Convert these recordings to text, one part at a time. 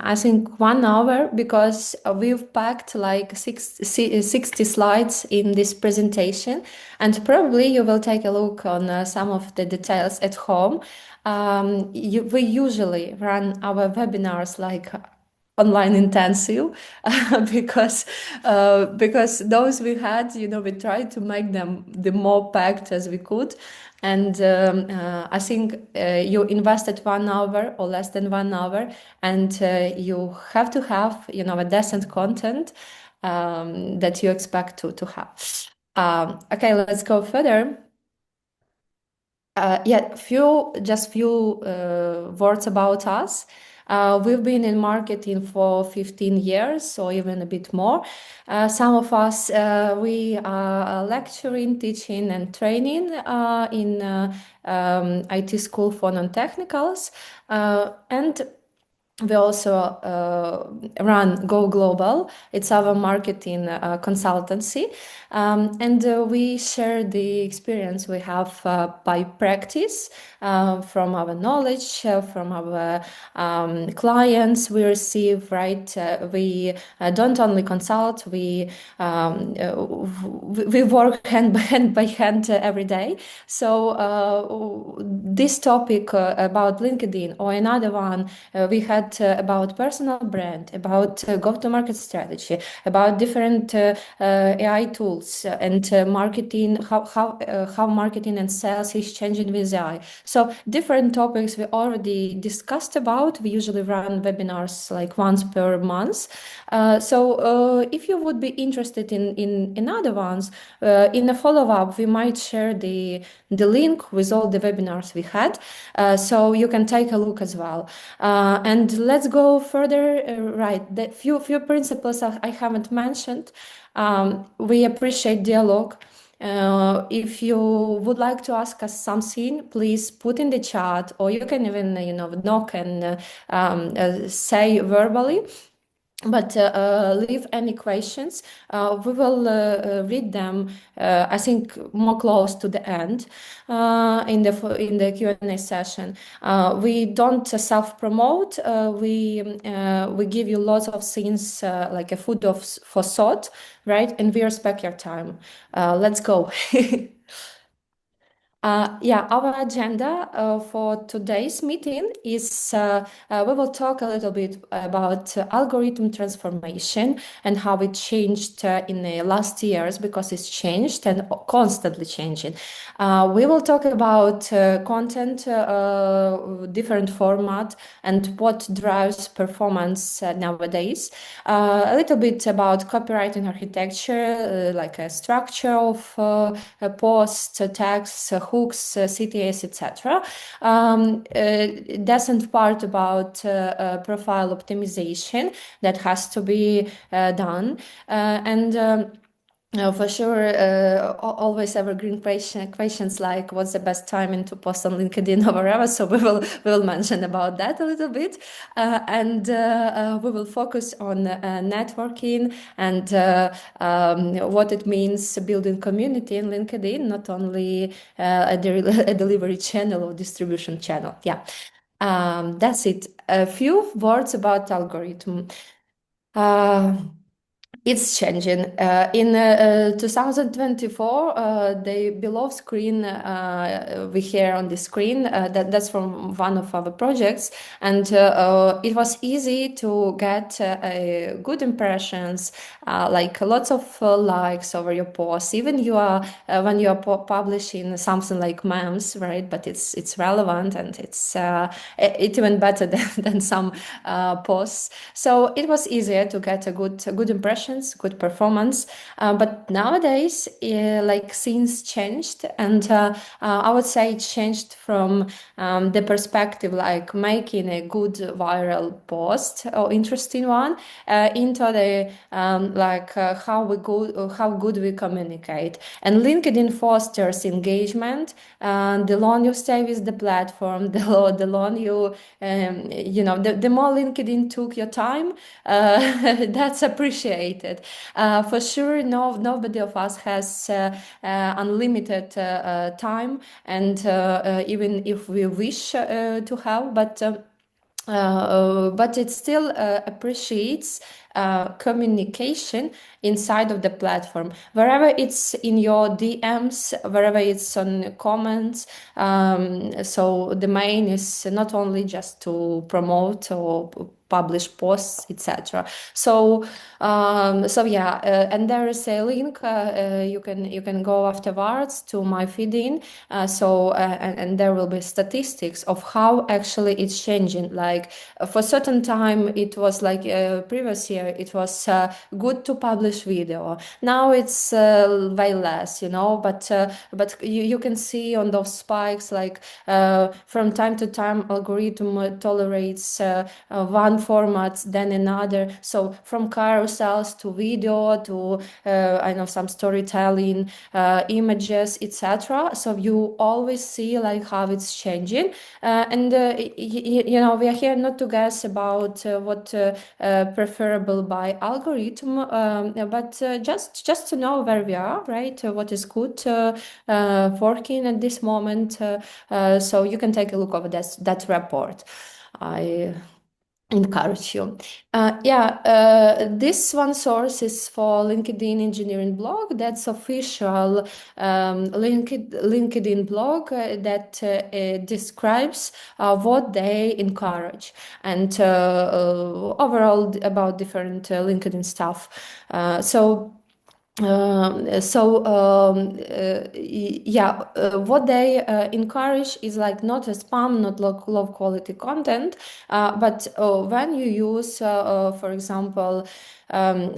I think 1 hour because we've packed like 60 slides in this presentation, and probably you will take a look on some of the details at home. We usually run our webinars like online intensive because those we had, we tried to make them the more packed as we could. And I think you invested 1 hour or less than 1 hour, and you have to have, a decent content that you expect to have. Okay, let's go further. Yeah, few words about us. We've been in marketing for 15 years or even a bit more. Some of us, we are lecturing, teaching, and training in IT school for non-technicals. And we also run Go Global. It's our marketing consultancy. And we share the experience we have by practice from our knowledge, from our clients we receive, right? We don't only consult, we work hand by hand every day. So this topic about LinkedIn or another one we had about personal brand, about go-to-market strategy, about different AI tools and marketing, how marketing and sales is changing with AI. So different topics we already discussed about. We usually run webinars like once per month. So if you would be interested in other ones, in a follow-up, we might share the link with all the webinars we had, so you can take a look as well. And let's go further. Right, the few principles I haven't mentioned. We appreciate dialogue. If you would like to ask us something, please put in the chat, or you can even, knock and say verbally. But leave any questions. We will read them. I think more close to the end in the Q&A session. We don't self-promote. We give you lots of things like a food for thought, right? And we respect your time. Let's go. Yeah, our agenda for today's meeting is we will talk a little bit about algorithm transformation and how it changed in the last years, because it's changed and constantly changing. We will talk about content, different format, and what drives performance nowadays. A little bit about copywriting architecture, like a structure of posts, tags, hooks, CTAs, etc. Decent part about profile optimization that has to be done. For sure, always evergreen questions like what's the best timing to post on LinkedIn or wherever. So we will mention about that a little bit, and we will focus on networking and what it means building community in LinkedIn, not only a delivery channel or distribution channel. Yeah, that's it. A few words about algorithm. Uh, it's changing. In 2024, the below screen we hear on the screen, that's from one of our projects, and it was easy to get good impressions, like lots of likes over your posts. Even you are when you are publishing something like memes, right? But it's relevant, and it's even better than some posts. So it was easier to get a good impression, good performance. But nowadays, like things changed, and I would say it changed from the perspective like making a good viral post or interesting one into the how good we communicate. And LinkedIn fosters engagement. The longer you stay with the platform, the longer the more LinkedIn took your time, that's appreciated. For sure, nobody of us has unlimited time, and even if we wish to have, but but it still appreciates communication inside of the platform, wherever it's in your DMs, wherever it's on comments. So the main is not only just to promote or publish posts, etc. So yeah, and there is a link. You can go afterwards to my feeding. And there will be statistics of how actually it's changing. Like for certain time, it was like previous year, it was good to publish video. Now it's way less, but you can see on those spikes, like from time to time, algorithm tolerates one format, then another. So from carousels to video to I know some storytelling, images, etc. So you always see like how it's changing, and we are here not to guess about what preferable by algorithm, but just to know where we are, right? What is good working at this moment. So you can take a look over that report. I encourage you. This one source is for LinkedIn Engineering blog. That's official LinkedIn blog that describes what they encourage and overall about different LinkedIn stuff. What they encourage is like not a spam, not low quality content, but when you use, for example, here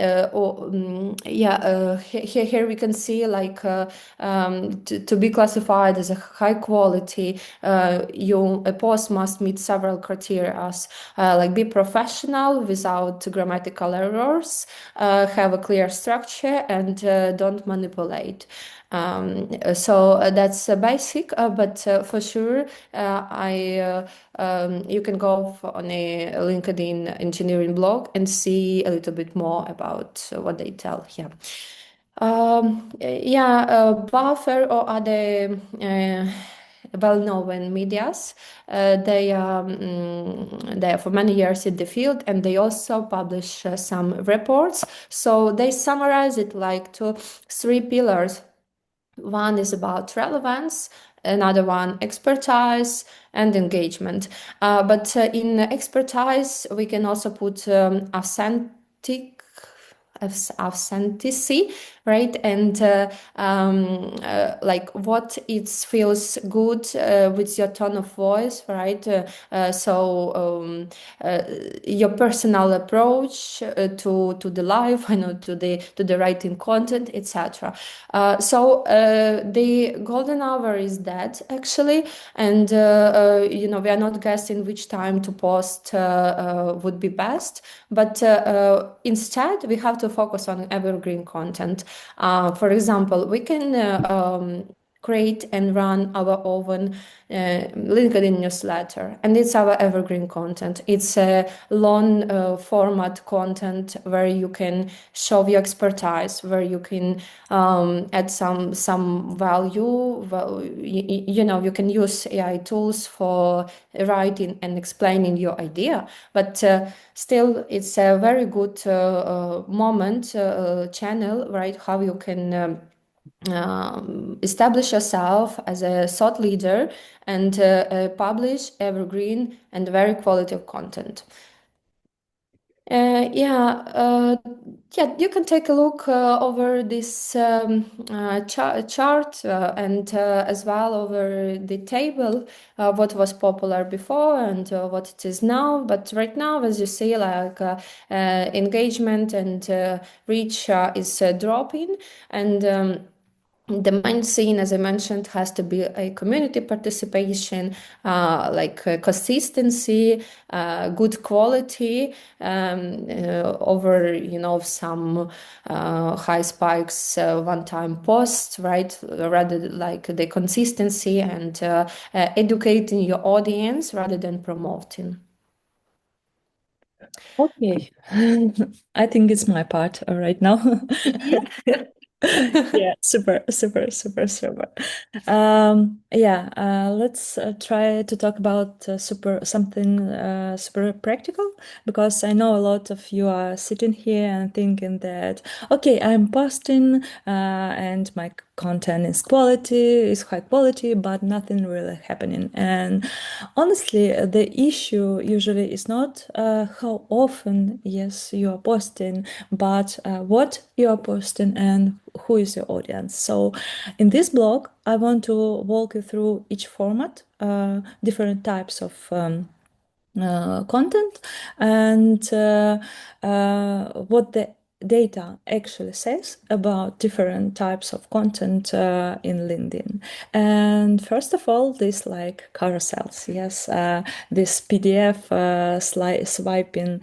we can see like to be classified as a high quality, a post must meet several criteria, like be professional without grammatical errors, have a clear structure, and don't manipulate. That's basic, but for sure, you can go on a LinkedIn engineering blog and see a little bit more about what they tell here. Buffer or other well-known medias. They are for many years in the field, and they also publish some reports. So they summarize it like to three pillars. One is about relevance, another one expertise, and engagement. But in expertise, we can also put authenticity, right? And like what it feels good with your tone of voice, right? Your personal approach to the life, to the writing content, etc. The golden hour is that actually, and we are not guessing which time to post would be best, but instead we have to focus on evergreen content. For example, we can create and run our own LinkedIn newsletter, and it's our evergreen content. It's a long format content where you can show your expertise, where you can add some value. You can use AI tools for writing and explaining your idea, but still, it's a very good moment channel, right? How you can establish yourself as a thought leader and publish evergreen and very quality of content. Uh, yeah, uh, you can take a look over this chart and as well over the table, what was popular before and what it is now. But right now, as you see, like engagement and reach is dropping, and the main thing, as I mentioned, has to be a community participation, like consistency, good quality over, some high spikes, one-time posts, right? Rather like the consistency and educating your audience rather than promoting. Okay, I think it's my part right now. Yeah. Yeah, super, super, super, super. Yeah, let's try to talk about super practical, because I know a lot of you are sitting here and thinking that, okay, I'm posting and my content is high quality, but nothing really happening. And honestly, the issue usually is not how often, yes, you are posting, but what you are posting and who is your audience. So, in this blog, I want to walk you through each format, different types of content, and what the data actually says about different types of content in LinkedIn. And first of all, this like carousels, yes, this PDF swiping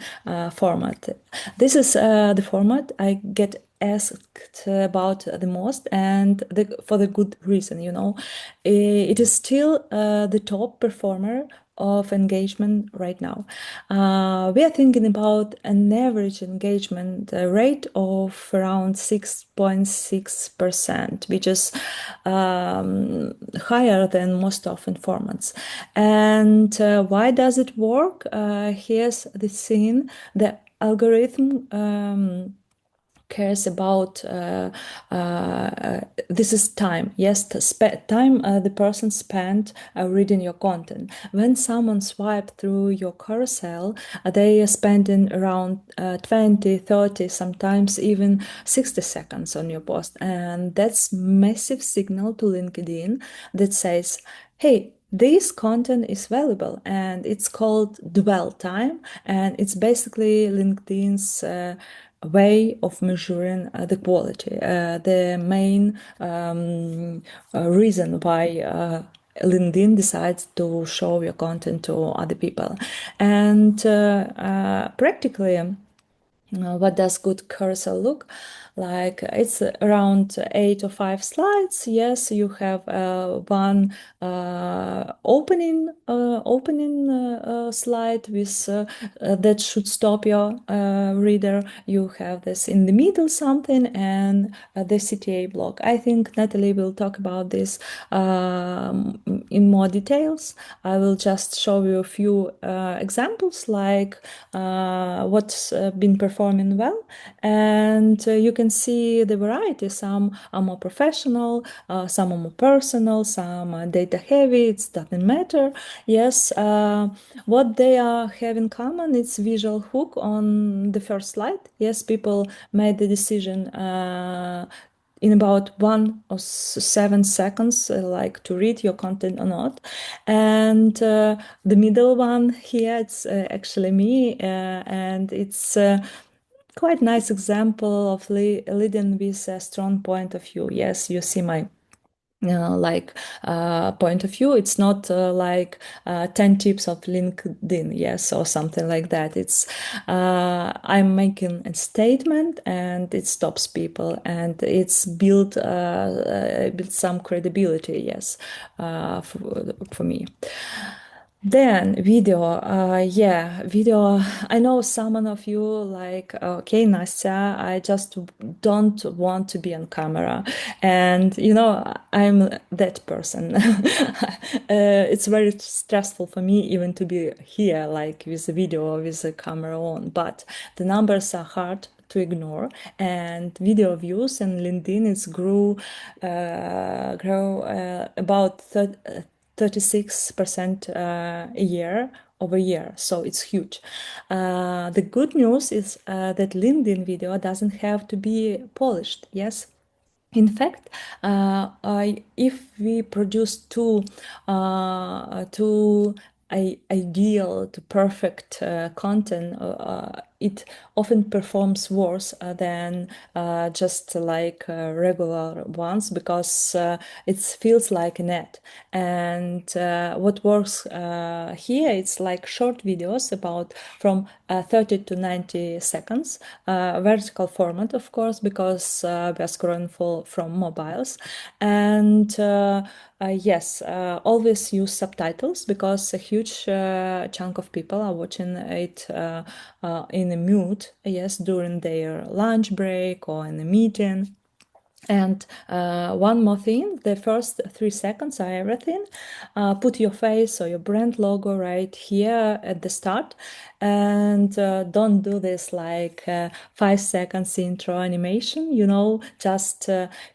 format. This is the format I get asked about the most, and for the good reason, you know. It is still the top performer of engagement right now. We are thinking about an average engagement rate of around 6.6%, which is higher than most often formats. And why does it work? Here's the scene. The algorithm cares about this is time, yes, time the person spent reading your content. When someone swipe through your carousel, they are spending around 20, 30, sometimes even 60 seconds on your post, and that's massive signal to LinkedIn that says, hey, this content is valuable. And it's called dwell time, and it's basically LinkedIn's way of measuring the quality. The main reason why LinkedIn decides to show your content to other people. And practically, what does good cursor look like? It's around 8 or 5 slides. Yes, you have one opening slide with that should stop your reader. You have this in the middle something, and the CTA block. I think Natalie will talk about this in more details. I will just show you a few examples, like what's been performing well, and you can see the variety. Some are more professional, some are more personal, some are data heavy. It doesn't matter. Yes, what they are have in common, it's visual hook on the first slide. Yes, people made the decision in about 1 or 7 seconds, like to read your content or not. And the middle one here, it's actually me, and it's quite nice example of leading with a strong point of view. Yes, you see my like point of view. It's not like 10 tips of LinkedIn, yes, or something like that. It's I'm making a statement, and it stops people, and it's built some credibility, yes, for me. Then video, yeah, video. I know some of you like, okay, Nastya, I just don't want to be on camera, and you know, I'm that person. It's very stressful for me even to be here, like with a video or with a camera on. But the numbers are hard to ignore, and video views in LinkedIn is grow about 36% a year over year. So it's huge. The good news is that LinkedIn video doesn't have to be polished. Yes. In fact, if we produce too ideal to perfect content, it often performs worse than just like regular ones, because it feels like an ad. And what works here, it's like short videos about from 30 to 90 seconds, vertical format, of course, because we are scrolling from mobiles. And yes, always use subtitles, because a huge chunk of people are watching it in a mute, yes, during their lunch break or in a meeting. And one more thing, the first 3 seconds are everything. Put your face or your brand logo right here at the start, and don't do this like 5 seconds intro animation, just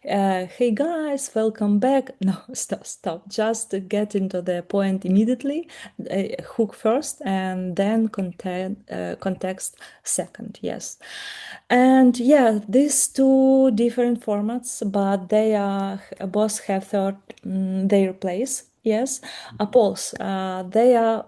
hey guys, welcome back. No, stop. Just get into the point immediately, hook first, and then context second. Yes. And yeah, these two different formats, but they are both have their place. Yes, polls. They are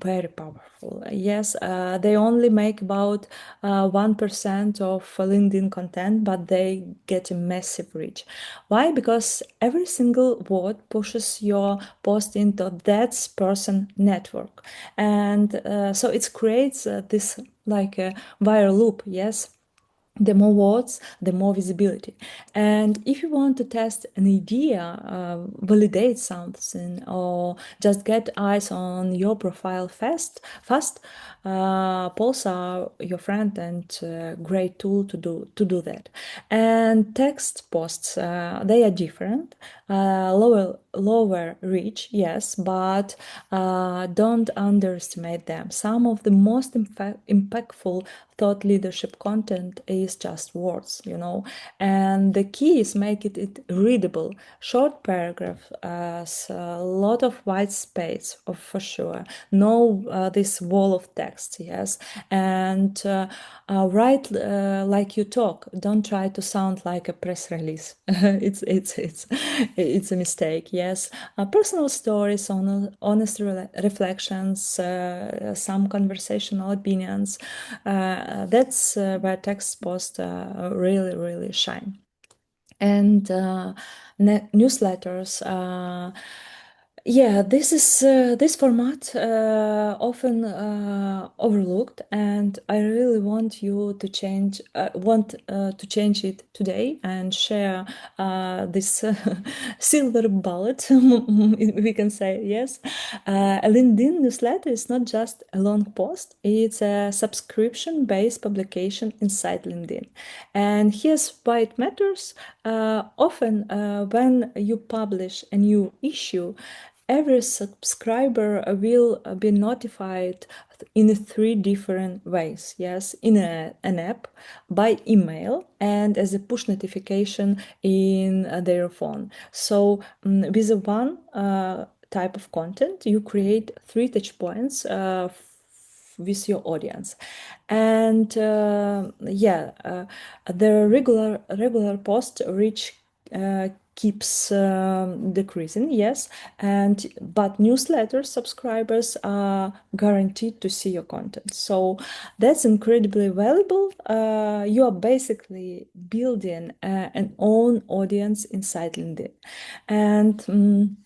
very powerful. Yes, they only make about 1% of LinkedIn content, but they get a massive reach. Why? Because every single word pushes your post into that person network, and so it creates this like a viral loop. Yes, the more words, the more visibility. And if you want to test an idea, validate something, or just get eyes on your profile fast, polls are your friend and great tool to do that. And text posts, they are different, lower reach, yes, but don't underestimate them. Some of the most impactful thought leadership content is just words, and the key is make it readable. Short paragraph, a lot of white space, for sure. No, this wall of text, yes, and write like you talk. Don't try to sound like a press release. It's a mistake. Yes, personal stories, honest reflections, some conversational opinions. That's where text posts really shine. And newsletters. Yeah, this format often overlooked, and I really want you to change it today and share this silver bullet. We can say yes. A LinkedIn newsletter is not just a long post; it's a subscription-based publication inside LinkedIn. And here's why it matters. Often, when you publish a new issue, every subscriber will be notified in 3 different ways. Yes, in an app, by email, and as a push notification in their phone. So with one type of content, you create 3 touch points with your audience. And yeah, the regular post reach keeps decreasing, yes, but newsletter subscribers are guaranteed to see your content. So that's incredibly valuable. You are basically building an own audience inside LinkedIn. And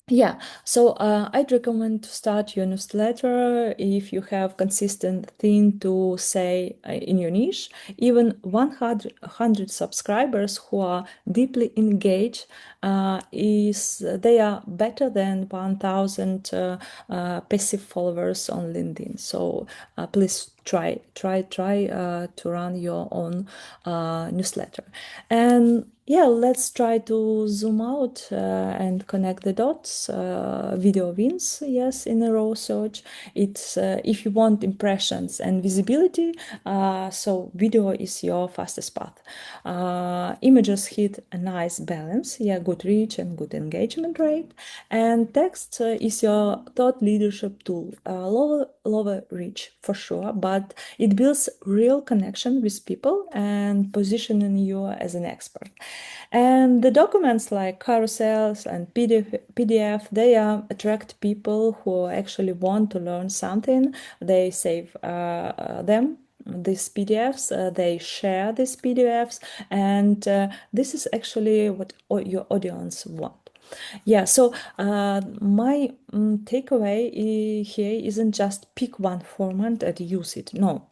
yeah, so I'd recommend to start your newsletter if you have consistent thing to say in your niche. Even 100 subscribers who are deeply engaged they are better than 1,000 passive followers on LinkedIn. So please try to run your own newsletter. And yeah, let's try to zoom out and connect the dots. Video wins, yes, in a raw search. It's if you want impressions and visibility, so video is your fastest path. Images hit a nice balance, yeah, good reach and good engagement rate. And text is your thought leadership tool. Lower reach for sure, but it builds real connection with people and positioning you as an expert. And the documents like carousels and PDF, they attract people who actually want to learn something. They save them these PDFs, they share these PDFs, and this is actually what your audience want. Yeah, so my takeaway here isn't just pick one format and use it. No,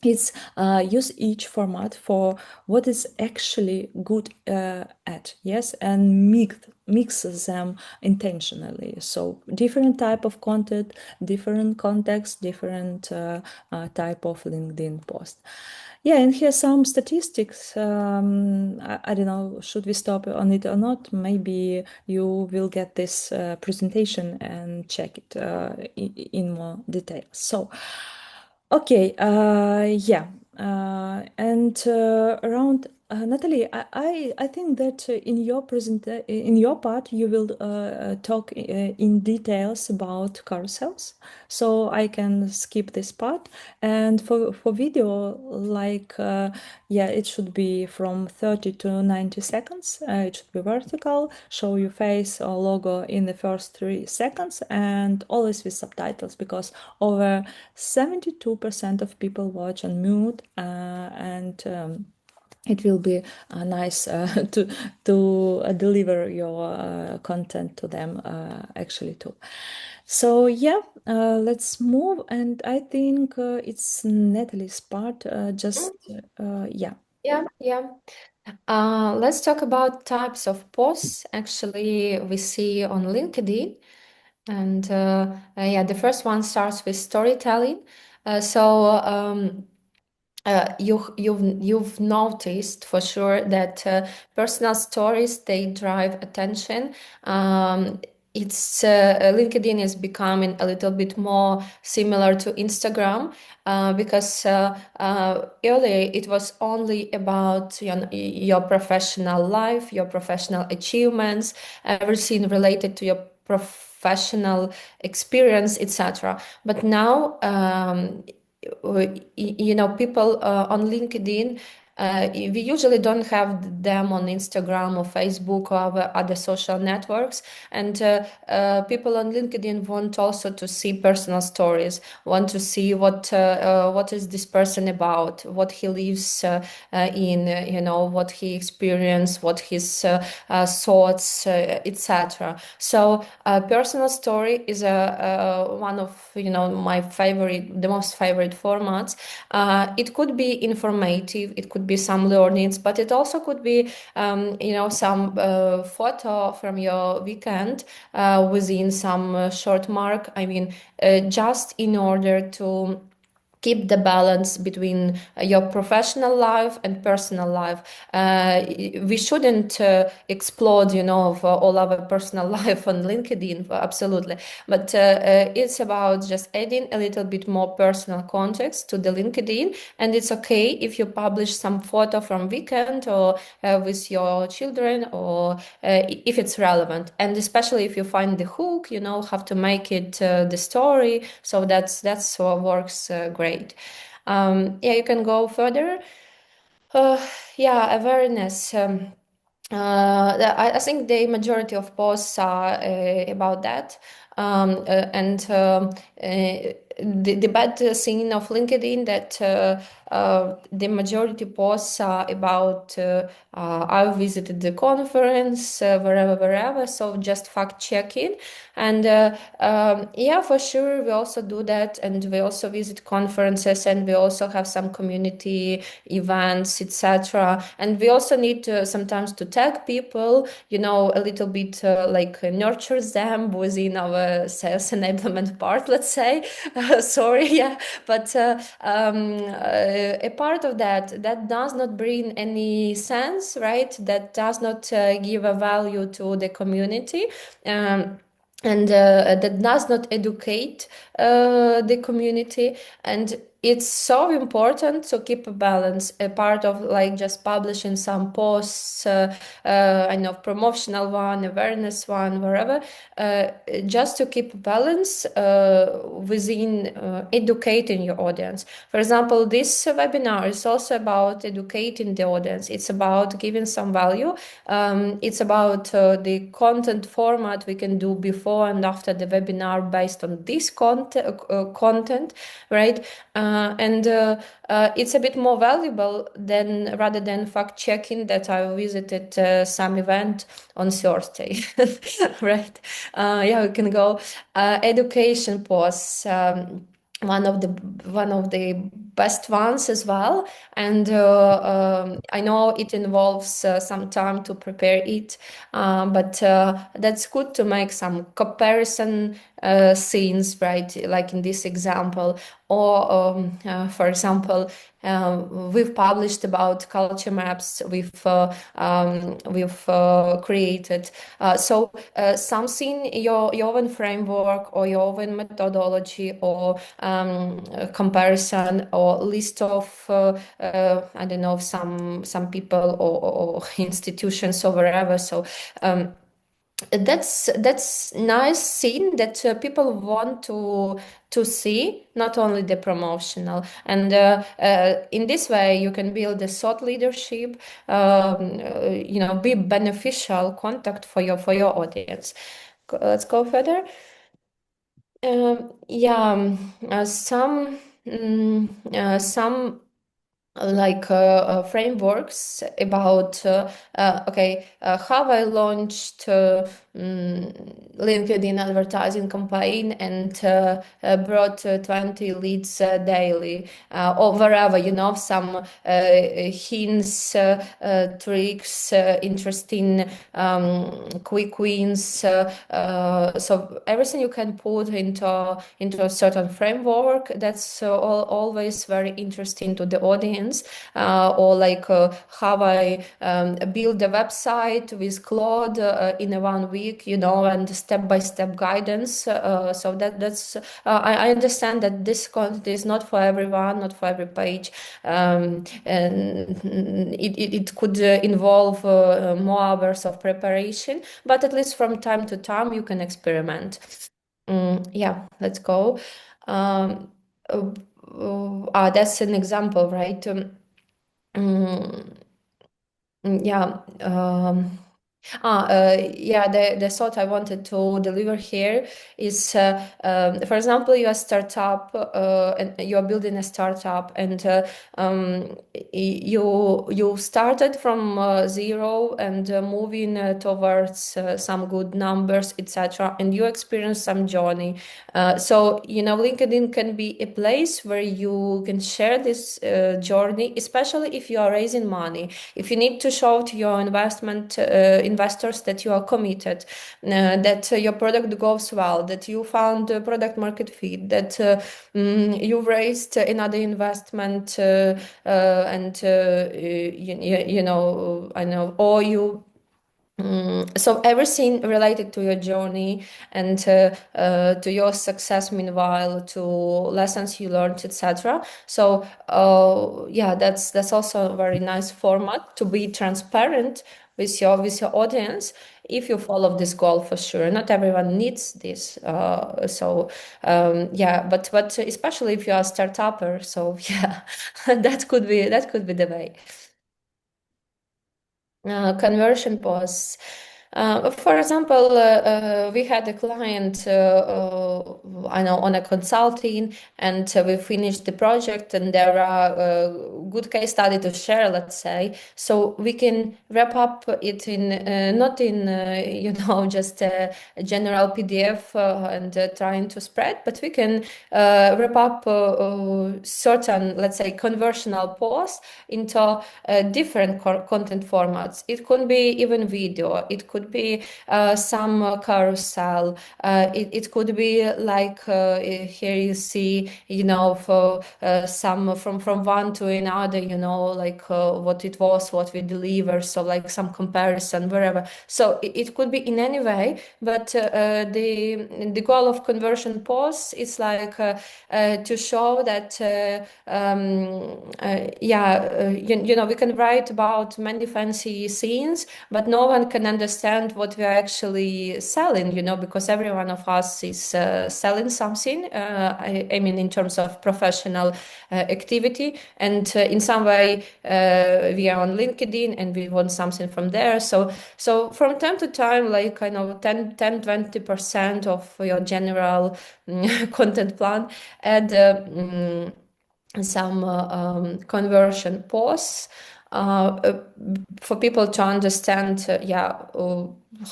it's use each format for what is actually good at, yes, and mix them intentionally. So different type of content, different context, different type of LinkedIn post. Yeah, and here's some statistics. I don't know, should we stop on it or not? Maybe you will get this presentation and check it in more detail. So, okay, yeah, and around Natalie, I think that in your part you will talk in details about carousels, so I can skip this part. And for video, like yeah, it should be from 30 to 90 seconds. It should be vertical, show your face or logo in the first 3 seconds, and always with subtitles, because over 72% of people watch on mute, and it will be nice to deliver your content to them actually too. So yeah, let's move, and I think it's Natalie's part. Just yeah. Yeah, yeah. Let's talk about types of posts actually we see on LinkedIn. And yeah, the first one starts with storytelling. You've noticed for sure that personal stories, they drive attention. It's LinkedIn is becoming a little bit more similar to Instagram, because earlier it was only about your professional life, your professional achievements, everything related to your professional experience, etc. But now, people on LinkedIn, we usually don't have them on Instagram or Facebook or other social networks. And people on LinkedIn want also to see personal stories, want to see what is this person about, what he lives in, what he experienced, what his thoughts, etc. So personal story is one of my favorite, the most favorite formats. It could be informative, it could be some learnings, but it also could be some photo from your weekend within some short mark. I mean, just in order to keep the balance between your professional life and personal life. We shouldn't explode, of all our personal life on LinkedIn, absolutely. But it's about just adding a little bit more personal context to the LinkedIn. And it's okay if you publish some photo from weekend or with your children, or if it's relevant. And especially if you find the hook, have to make it the story. So that's what works great. Yeah, you can go further. Uh, yeah, awareness. I think the majority of posts are about that. And the bad thing of LinkedIn that the majority posts are about I visited the conference, wherever. So just fact checking. And yeah, for sure, we also do that. And we also visit conferences, and we also have some community events, etc. And we also need to sometimes to tag people, a little bit like nurtures them within our sales enablement part, let's say. Sorry, yeah. But a part of that does not bring any sense, right? That does not give a value to the community. And that does not educate the community. And it's so important to keep a balance, a part of like just publishing some posts, I know, promotional one, awareness one, wherever, just to keep balance within educating your audience. For example, this webinar is also about educating the audience. It's about giving some value. It's about the content format we can do before and after the webinar based on this content, right? And it's a bit more valuable than rather than fact checking that I visited some event on Thursday, right? Yeah, we can go education posts. One of the best ones as well. And I know it involves some time to prepare it, but that's good to make some comparison scenes, right? Like in this example, or for example, we've published about culture maps. We've created something, your own framework or your own methodology or comparison or list of I don't know, some people or institutions or wherever. So that's nice thing that people want to see, not only the promotional. And in this way you can build a thought leadership, be beneficial contact for your audience. Let's go further. Yeah, some like frameworks about how I launched LinkedIn advertising campaign and brought 20 leads daily, or wherever, some hints, tricks, interesting quick wins, so everything you can put into a certain framework. That's always very interesting to the audience. Or like how I build a website with Claude in a 1 week, and step-by-step guidance. So that's I understand that this content is not for everyone, not for every page, and it could involve more hours of preparation, but at least from time to time you can experiment. Yeah, let's go. Um, that's an example, right? Mm, yeah. Yeah, the thought I wanted to deliver here is, for example, you're a startup, and you're building a startup, and you started from zero and moving towards some good numbers, etc., and you experience some journey. So LinkedIn can be a place where you can share this journey, especially if you are raising money. If you need to show to your investors that you are committed, that your product goes well, that you found product market fit, that you raised another investment, and I know, or you. So everything related to your journey and to your success, meanwhile, to lessons you learned, etc. So yeah, that's also a very nice format to be transparent with your audience. If you follow this goal, for sure, not everyone needs this. So yeah, but especially if you are a startupper, so yeah, that could be the way. Conversion posts. For example, we had a client, I know, on a consulting, and we finished the project, and there are good case study to share, let's say. So we can wrap up it in not in just a general PDF and trying to spread, but we can wrap up certain, let's say, conversional posts into different content formats. It could be even video. It could be some carousel. It could be like here you see, for some from one to another, like what it was, what we deliver. So like some comparison wherever. So it could be in any way, but the goal of conversion posts is like to show that we can write about many fancy scenes, but no one can understand what we are actually selling, because every one of us is selling something. I mean, in terms of professional activity, and in some way we are on LinkedIn and we want something from there. So from time to time, like I know 10-20% of your general content plan, and some conversion posts for people to understand,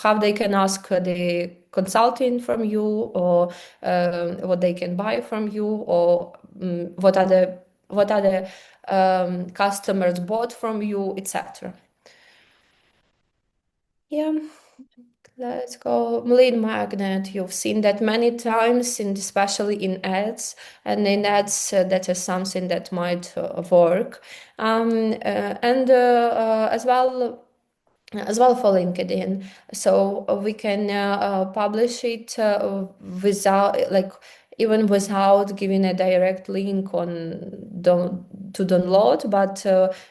how they can ask the consulting from you, or what they can buy from you, or what are the what other customers bought from you, etc. Yeah. Let's go. Lead magnet. You've seen that many times, and especially in ads. And in ads, that is something that might work. And as well for LinkedIn. So we can publish it without, like, even without giving a direct link to download, but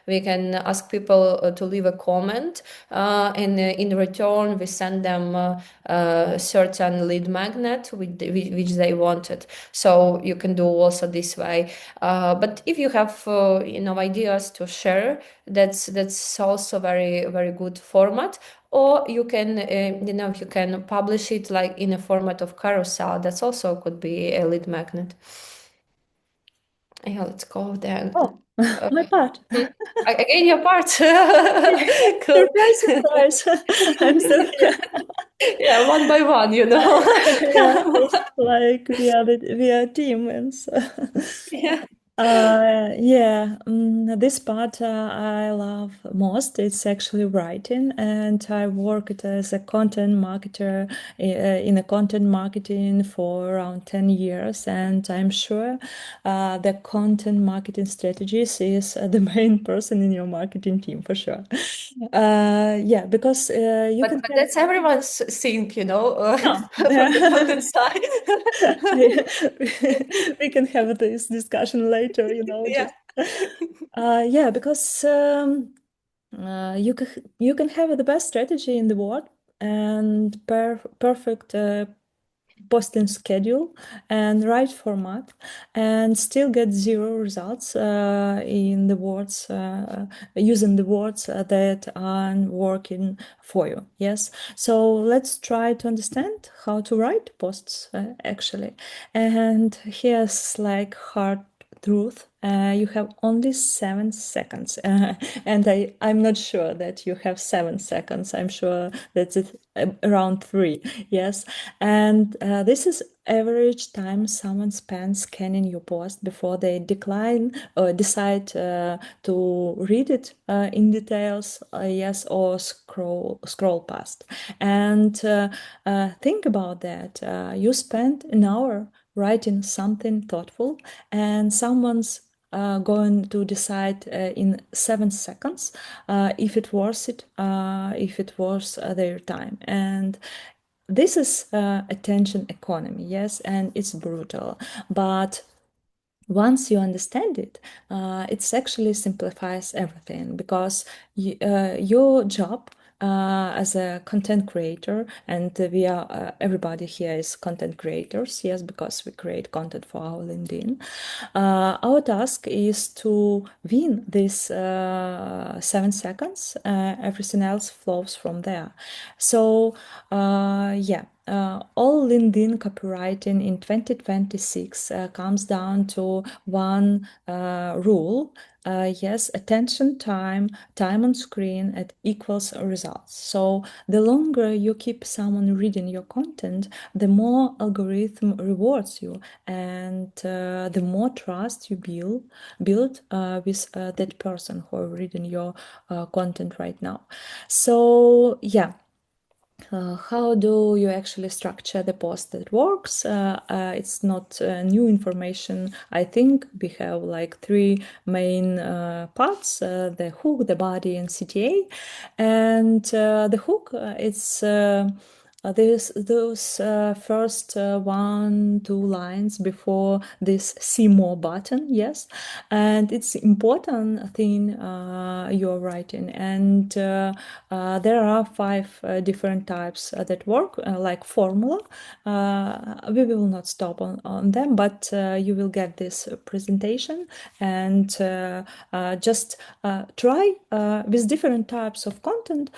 we can ask people to leave a comment, and in return we send them certain lead magnet which they wanted. So you can do also this way. But if you have ideas to share, that's also very good format. Or you can you can publish it like in a format of carousel. That's also could be a lead magnet. Yeah, let's go then. Oh, uh, my part. hmm, Again, your part. Cool. Surprise, surprise. I'm still here. Yeah, one by one, you know. Yeah, it's like we are a team, and so Yeah. yeah, this part I love most. It's actually writing, and I worked as a content marketer in a content marketing for around 10 years, and I'm sure the content marketing strategist is the main person in your marketing team for sure. Yeah, because you can But have. that's everyone's thing, you know, No. from the content side. We can have this discussion later, Yeah. just yeah, because you can have the best strategy in the world and perfect posting schedule and right format and still get zero results in the words using the words that aren't working for you. Yes, so let's try to understand how to write posts actually. And here's like hard truth. You have only 7 seconds, and I'm not sure that you have 7 seconds. I'm sure that it's around 3. Yes, and this is average time someone spends scanning your post before they decline or decide to read it in details, yes, or scroll past. And think about that. You spend an hour writing something thoughtful, and someone's going to decide in 7 seconds if it worth it, if it worth their time. And this is attention economy, yes, and it's brutal. But once you understand it, it actually simplifies everything because your job as a content creator, and we are everybody here is content creators, yes, because we create content for our LinkedIn. Our task is to win this 7 seconds. Everything else flows from there. So yeah. All LinkedIn copywriting in 2026 comes down to one rule. Yes, attention time on screen at equals results. So the longer you keep someone reading your content, the more algorithm rewards you, and the more trust you build with that person who are reading your content right now. So yeah. How do you actually structure the post that works? It's not new information. I think we have like 3 main parts: the hook, the body, and CTA. And the hook, it's there's those first 1-2 lines before this see more button, yes, and it's important thing you're writing. And there are 5 different types that work, like formula. We will not stop on them, but you will get this presentation, and just try with different types of content,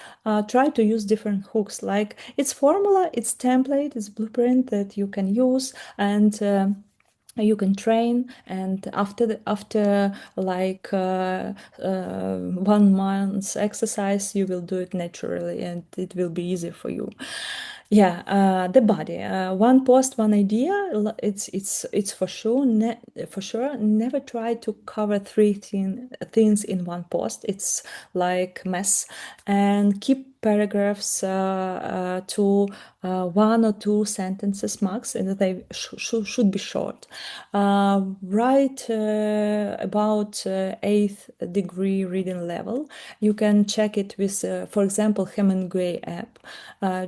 try to use different hooks. Like it's formula, it's template, it's blueprint that you can use, and you can train, and after like 1 month's exercise you will do it naturally, and it will be easy for you. The body. One post, one idea. It's for sure. For sure, never try to cover three things in one post. It's like mess, and keep paragraphs to one or two sentences max, and they should be short. Write about eighth degree reading level. You can check it with, for example, Hemingway app.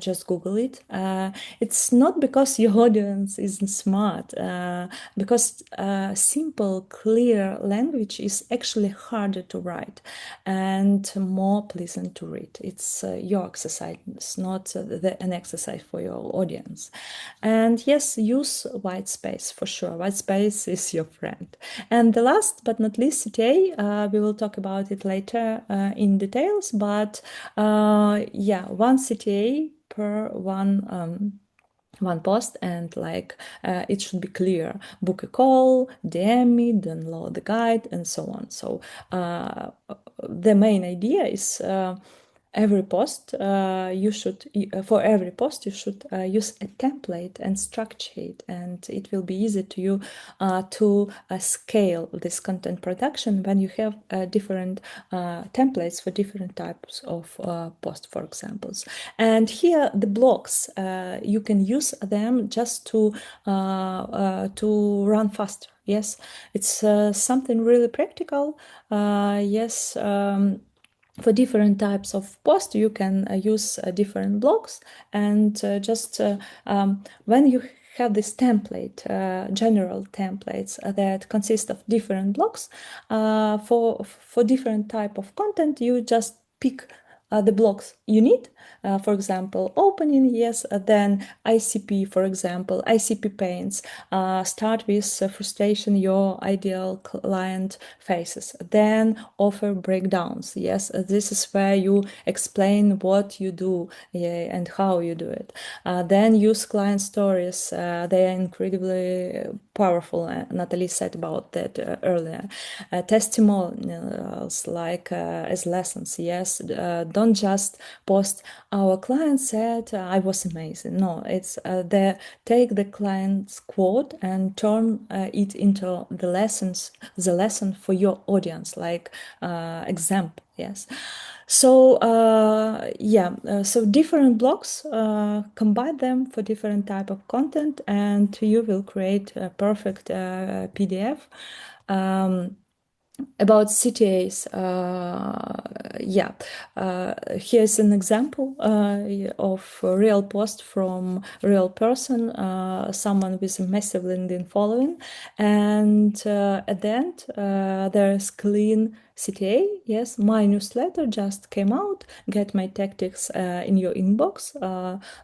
Just Google it. It's not because your audience isn't smart, because simple, clear language is actually harder to write and more pleasant to read. It's your exercise, not an exercise for your audience. And yes, use white space for sure. White space is your friend. And the last but not least, CTA, we will talk about it later in details, but one CTA per one post, and it should be clear: book a call, DM me, download the guide, and so on. So the main idea is every post you should for every post you should use a template and structure it, and it will be easy to you to scale this content production when you have different templates for different types of posts, for examples. And here the blocks, you can use them just to run faster. Yes, it's something really practical. Yes. For different types of post, you can use different blocks, and when you have this template, general templates that consist of different blocks for different type of content, you just pick the blocks you need. For example, opening, yes, then ICP, for example, ICP pains. Start with frustration your ideal client faces. Then offer breakdowns. Yes, this is where you explain what you do, and how you do it. Then use client stories. They are incredibly powerful. Natalie said about that earlier. Testimonials as lessons. Yes, don't just post our client said I was amazing. No, it's take the client's quote and turn it into the lesson for your audience, like example. Yes. So so different blocks, combine them for different type of content, and you will create a perfect PDF. About CTAs, here's an example of a real post from a real person, someone with a massive LinkedIn following, and at the end there's clean CTA. Yes, my newsletter just came out. Get my tactics in your inbox.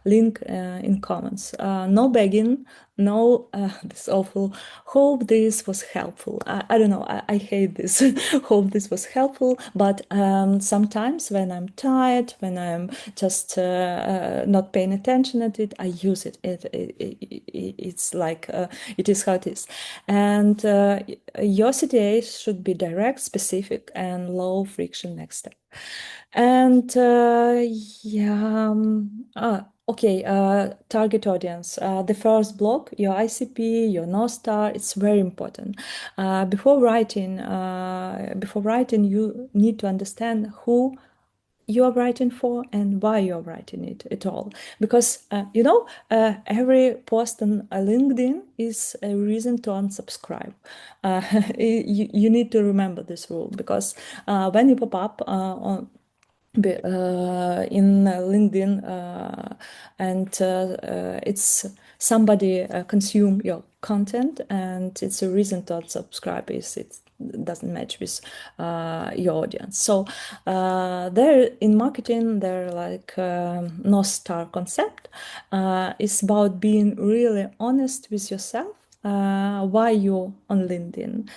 Link in comments. No begging. No, this awful. Hope this was helpful. I don't know. I hate this. Hope this was helpful. But sometimes when I'm tired, when I'm just not paying attention at it, I use it. It's like it is how it is. And your CTA should be direct, specific, and low friction next step. And okay, target audience. The first block, your ICP, your North Star, it's very important. Before writing, you need to understand who you are writing for and why you are writing it at all. Because every post on LinkedIn is a reason to unsubscribe. You need to remember this rule, because when you pop up in LinkedIn and it's somebody consume your content, and it's a reason to unsubscribe is it doesn't match with your audience. So there in marketing, there like North Star concept is about being really honest with yourself. Why you're on LinkedIn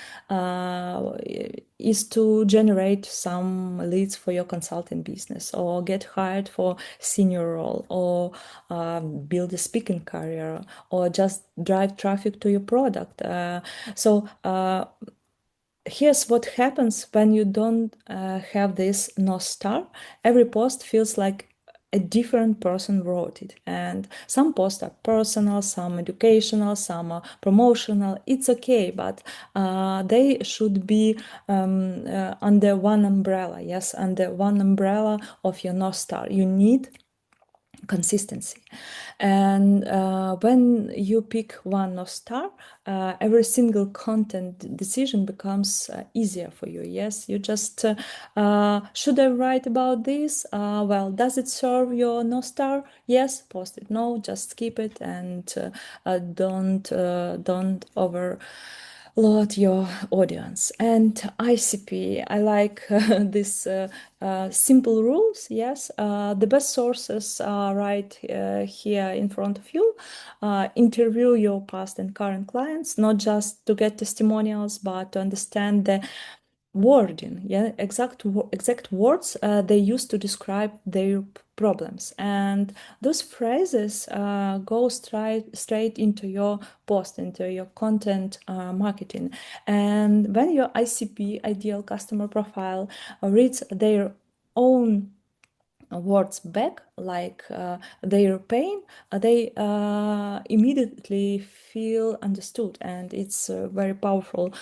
is to generate some leads for your consulting business, or get hired for senior role, or build a speaking career, or just drive traffic to your product. Here's what happens when you don't have this North Star. Every post feels like a different person wrote it. And some posts are personal, some educational, some are promotional. It's okay, but they should be under one umbrella. Yes, under one umbrella of your North Star. You need consistency. And when you pick one North Star, every single content decision becomes easier for you. Yes, you just should I write about this? Well, does it serve your North Star? Yes, post it. No, just skip it, and don't overload your audience. And ICP, I like this simple rules. Yes, the best sources are right here in front of you. Interview your past and current clients, not just to get testimonials, but to understand the wording, yeah, exact words they use to describe their problems, and those phrases go straight into your post, into your content marketing. And when your ICP, ideal customer profile, reads their own words back, like their pain, they immediately feel understood, and it's a very powerful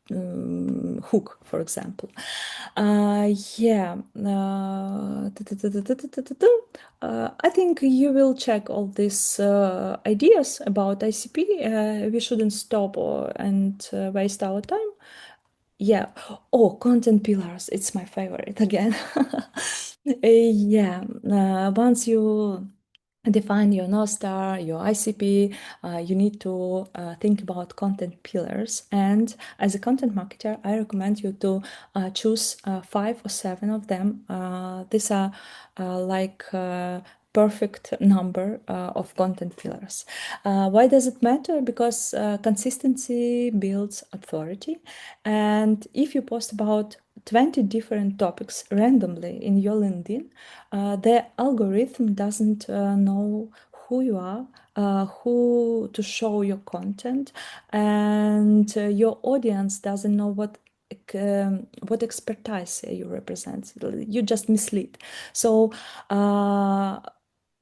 hook, for example. Yeah, I think you will check all these ideas about ICP. We shouldn't stop and waste our time. Yeah. Oh, content pillars. It's my favorite again. Yeah. Once you define your North Star, your ICP, you need to think about content pillars. And as a content marketer, I recommend you to choose 5 or 7 of them. These are like perfect number of content pillars. Why does it matter? Because consistency builds authority. And if you post about 20 different topics randomly in your LinkedIn, the algorithm doesn't know who you are, who to show your content, and your audience doesn't know what expertise you represent. You just mislead. So,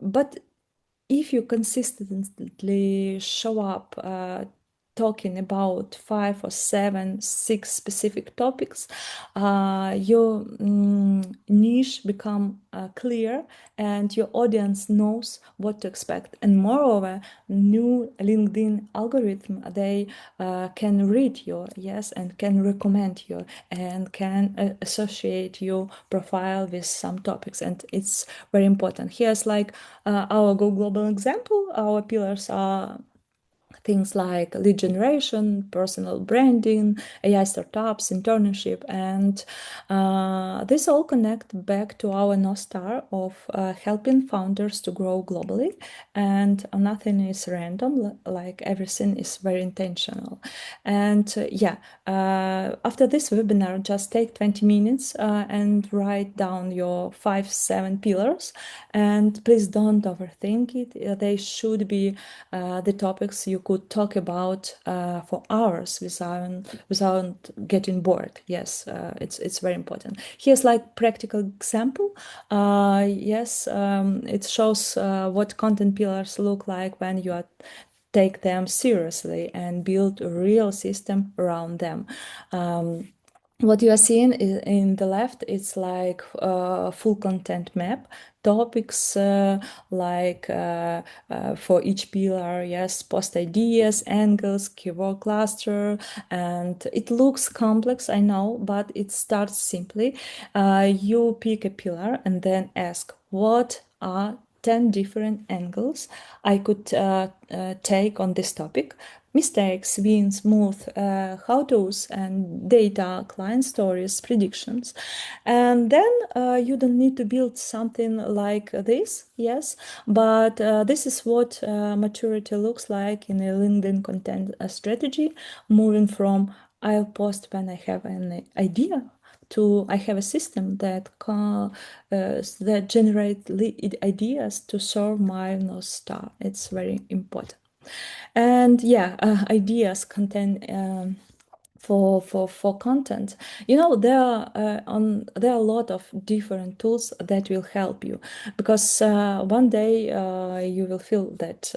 but if you consistently show up talking about 5 or 7, 6 specific topics, your niche become clear, and your audience knows what to expect. And moreover, new LinkedIn algorithm, they can read you, yes, and can recommend you, and can associate your profile with some topics. And it's very important. Here's like our Go Global example. Our pillars are things like lead generation, personal branding, AI startups, internship, and this all connect back to our North Star of helping founders to grow globally. And nothing is random, like everything is very intentional. And yeah, after this webinar, just take 20 minutes and write down your 5, 7 pillars. And please don't overthink it. They should be the topics you could talk about for hours without getting bored. Yes, it's very important. Here's like practical example. Yes, it shows what content pillars look like when you are take them seriously and build a real system around them. What you are seeing in the left, it's like a full content map, topics like for each pillar, yes, post ideas, angles, keyword cluster, and it looks complex, I know, but it starts simply. You pick a pillar and then ask, what are 10 different angles I could take on this topic? Mistakes, wins, smooth, how-tos, and data, client stories, predictions. And then you don't need to build something like this, yes, but this is what maturity looks like in a LinkedIn content strategy, moving from I'll post when I have an idea to I have a system that generate ideas to serve my North Star. It's very important. And yeah, ideas contain for content. There are a lot of different tools that will help you, because one day you will feel that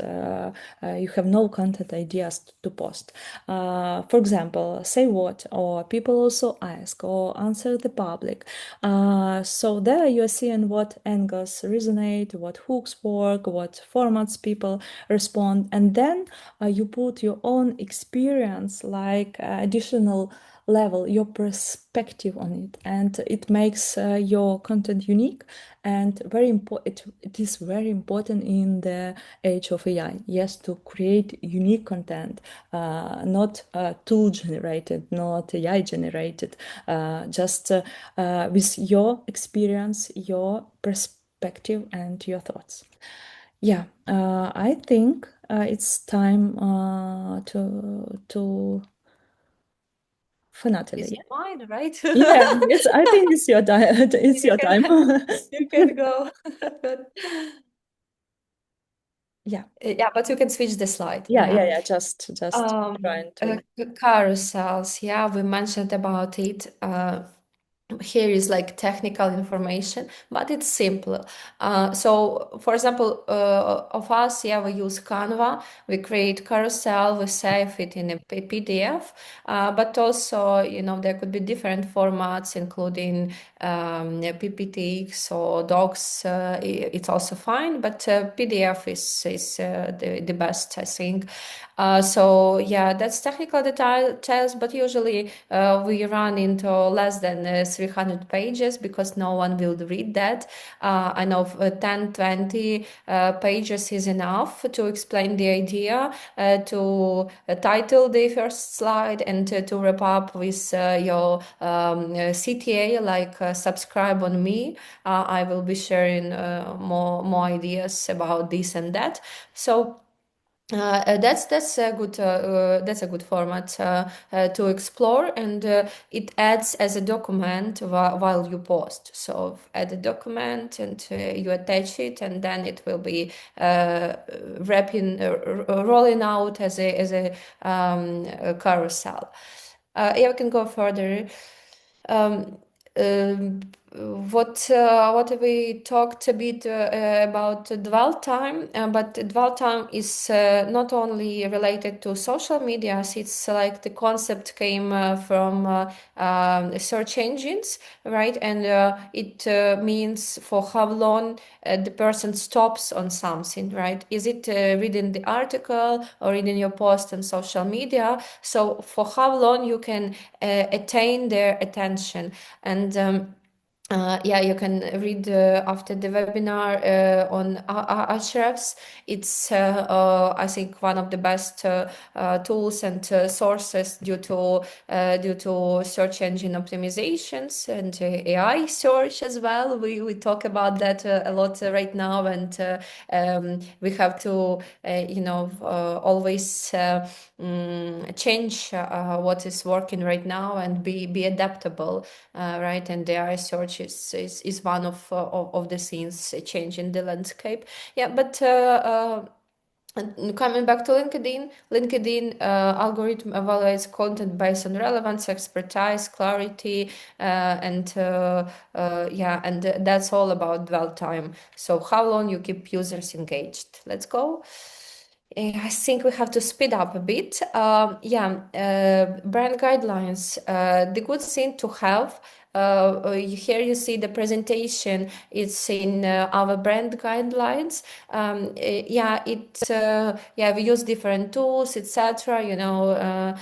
you have no content ideas to post. For example, Say What, or People Also Ask, or Answer the Public. So there you are seeing what angles resonate, what hooks work, what formats people respond, and then you put your own experience, like additional level, your perspective on it, and it makes your content unique and very important. It is very important in the age of AI, yes, to create unique content, not tool generated, not AI generated, just with your experience, your perspective, and your thoughts. Yeah, I think it's time to for Is Natalie. it mine, right? Yeah, it's. I think it's your time. It's You your can time. you can go. Yeah, Yeah, but you can switch the slide. yeah, yeah, Yeah. yeah. Just trying to. Carousels. Yeah, we mentioned about it. Here is like technical information, but it's simple. So, for example, of us, yeah, we use Canva. We create carousel. We save it in a PDF. But also, there could be different formats, including PPTX or docs. It's also fine, but PDF is the best, I think. So yeah, that's technical details, but usually we run into less than 300 pages because no one will read that. I know 10, 20 pages is enough to explain the idea, to title the first slide, and to wrap up with your CTA, like subscribe on me. I will be sharing more ideas about this and that. So that's a good format to explore, and it adds as a document while you post. So add a document and you attach it, and then it will be rolling out as a carousel. Yeah, we can go further. Um, um, what we talked a bit about dwell time, but dwell time is not only related to social medias. It's like the concept came from search engines, right? And it means for how long the person stops on something, right? Is it reading the article or reading your post on social media? So for how long you can attain their attention. And yeah, you can read after the webinar on Ahrefs. It's, I think, one of the best tools and sources due to search engine optimizations and AI search as well. We talk about that a lot right now, and we have to, always change what is working right now and be adaptable, right? And the AI search is one of the things changing the landscape. Yeah, but coming back to LinkedIn algorithm evaluates content based on relevance, expertise, clarity, and that's all about dwell time. So how long you keep users engaged. Let's go. I think we have to speed up a bit. Brand guidelines. The good thing to have. Here you see the presentation. It's in our brand guidelines. We use different tools, etc.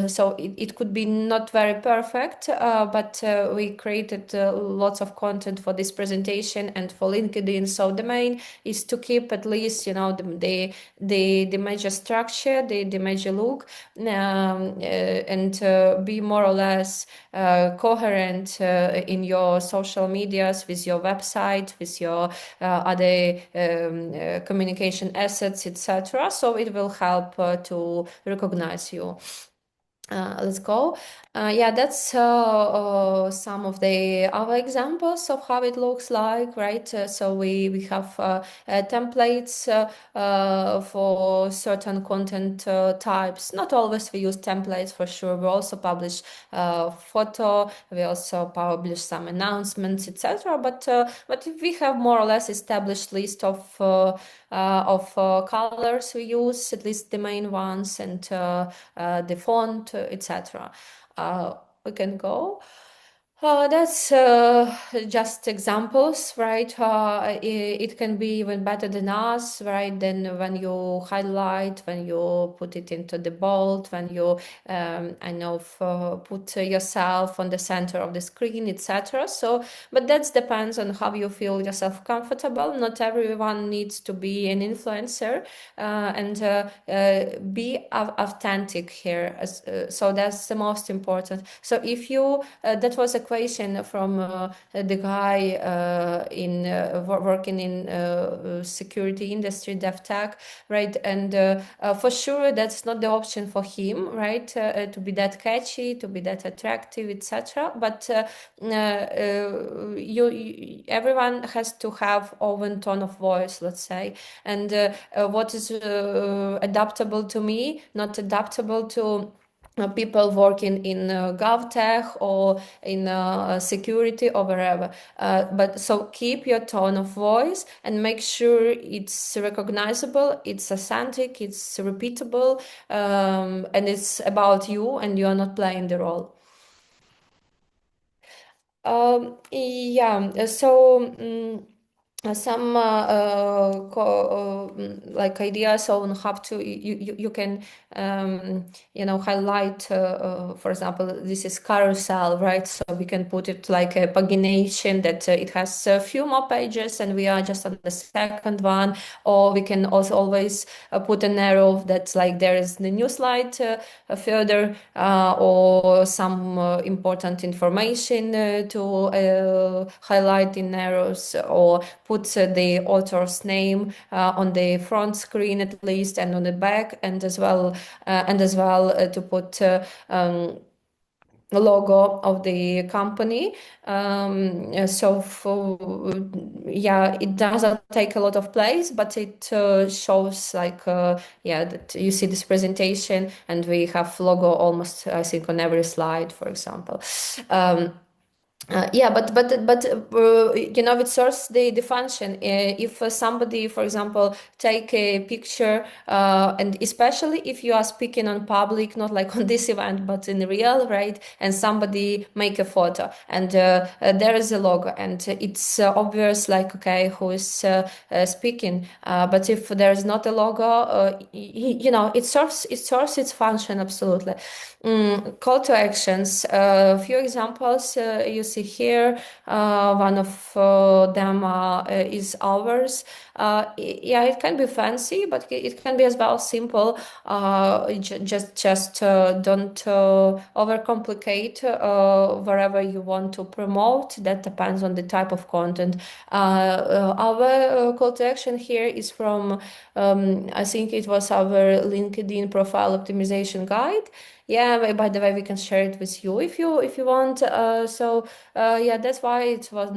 So it could be not very perfect, but we created lots of content for this presentation and for LinkedIn. So the main is to keep at least the major structure, the major look, and be more or less coherent in your social medias, with your website, with your other communication assets, etc. So it will help to recognize you. Let's go. Yeah, that's some of the other examples of how it looks like, right? So we have templates for certain content types. Not always we use templates for sure. We also publish photo. We also publish some announcements, etc. But if we have more or less established list of colors we use, at least the main ones, and the font, etc. We can go. That's just examples, right? It can be even better than us, right? Then when you highlight, when you put it into the bold, when you, I know, put yourself on the center of the screen, etc. So, but that depends on how you feel yourself comfortable. Not everyone needs to be an influencer, and be authentic here. So that's the most important. So if you, that was a question from the guy in working in security industry, DevTech, right? And for sure, that's not the option for him, right? To be that catchy, to be that attractive, etc. But everyone has to have own tone of voice, let's say, and what is adaptable to me, not adaptable to people working in GovTech or in security or wherever. But so keep your tone of voice and make sure it's recognizable, it's authentic, it's repeatable, and it's about you and you are not playing the role. Yeah, so some like ideas on how to you can highlight, for example, this is carousel, right? So we can put it like a pagination that it has a few more pages and we are just on the second one, or we can also always put an arrow that's like there is the new slide further, or some important information to highlight in arrows, or put the author's name on the front screen at least, and on the back, and as well to put logo of the company. So yeah, it doesn't take a lot of place, but it shows like yeah, that you see this presentation and we have logo almost, I think, on every slide, for example. Yeah, but it serves the function. If somebody, for example, take a picture, and especially if you are speaking on public, not like on this event, but in real, right? And somebody make a photo, and there is a logo, and it's obvious, like, okay, who is speaking. But if there is not a logo, it serves its function absolutely. Call to actions. A few examples you see here. One of them is ours. Yeah, it can be fancy, but it can be as well simple. Just don't overcomplicate wherever you want to promote. That depends on the type of content. Our call to action here is from, I think it was our LinkedIn profile optimization guide. Yeah, by the way, we can share it with you if you want. Yeah, that's why it was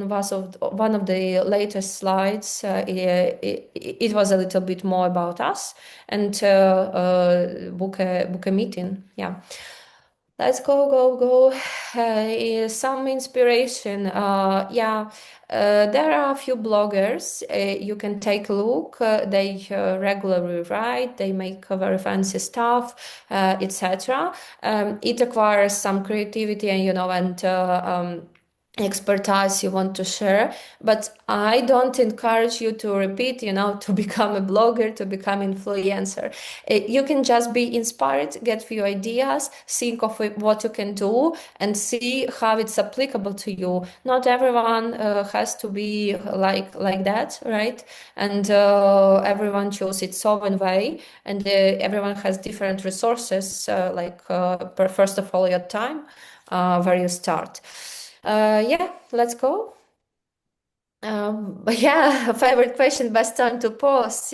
one of the latest slides. It was a little bit more about us, and book a meeting. Yeah. Let's go. Some inspiration. Yeah, there are a few bloggers. You can take a look. They regularly write. They make very fancy stuff, etc. It requires some creativity and expertise you want to share, but I don't encourage you to repeat, to become a blogger, to become influencer. You can just be inspired, get few ideas, think of what you can do, and see how it's applicable to you. Not everyone has to be like that, right? And everyone chose its own way, and everyone has different resources, first of all, your time, where you start. Yeah, let's go. But yeah, favorite question, best time to post,